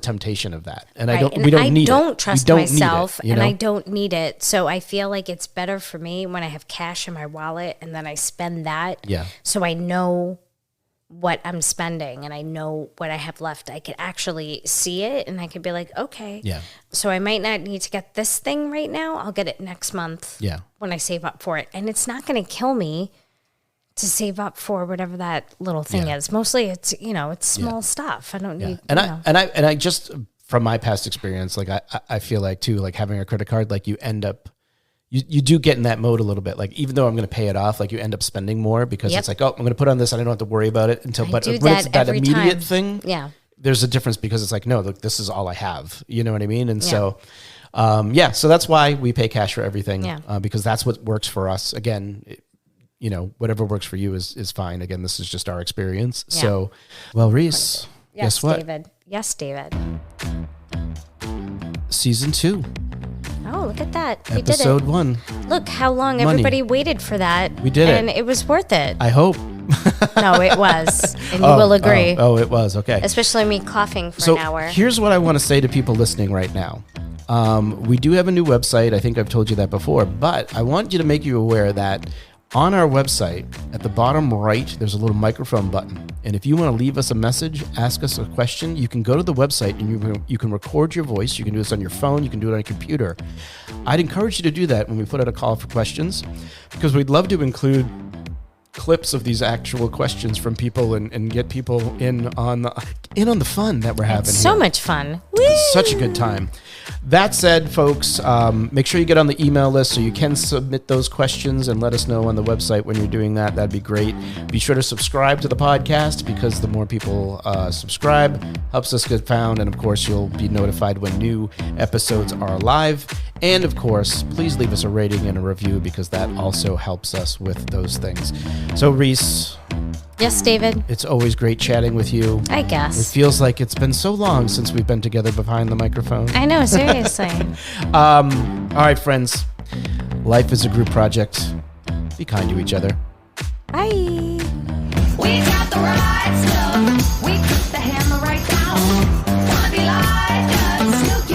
temptation of that, and we don't need it. I don't trust myself, you know? and I don't need it. So I feel like it's better for me when I have cash in my wallet, and then I spend that. Yeah. So I know what I'm spending, and I know what I have left. I could actually see it, and I could be like, okay. Yeah. So I might not need to get this thing right now. I'll get it next month. Yeah. When I save up for it. And it's not going to kill me to save up for whatever that little thing is. Mostly it's, you know, it's small stuff. I don't need, and I just, from my past experience, like I feel like too, like having a credit card, like you end up, you do get in that mode a little bit. Like, even though I'm going to pay it off, like you end up spending more because it's like, oh, I'm going to put on this and I don't have to worry about it until, but when it's that immediate thing, there's a difference because it's like, no, look, this is all I have. You know what I mean? And so, so that's why we pay cash for everything because that's what works for us. Again, you know, whatever works for you is fine. Again, this is just our experience. Yeah. So, well, Reese, guess what? David. Yes, David. Season 2. Oh, look at that. We Episode did it. 1. Look how long everybody waited for that. We did it. And it was worth it. I hope. No, it was. And you will agree. Oh, it was. Okay. Especially me coughing for an hour. Here's what I want to say to people listening right now. We do have a new website. I think I've told you that before, but I want you to make you aware that on our website, at the bottom right, there's a little microphone button. And if you want to leave us a message, ask us a question, you can go to the website and you can record your voice. You can do this on your phone. You can do it on your computer. I'd encourage you to do that when we put out a call for questions, because we'd love to include clips of these actual questions from people and get people in on the fun that we're having. It's so much fun. Woo! Such a good time. That said, folks, make sure you get on the email list so you can submit those questions and let us know on the website when you're doing that. That'd be great. Be sure to subscribe to the podcast because the more people subscribe, helps us get found. And, of course, you'll be notified when new episodes are live. And, of course, please leave us a rating and a review because that also helps us with those things. So, Reese. Yes, David. It's always great chatting with you. I guess. It feels like it's been so long since we've been together behind the microphone. I know, seriously. All right, friends. Life is a group project. Be kind to each other. Bye. We got the right stuff. We put the hammer right down. Wanna be like us?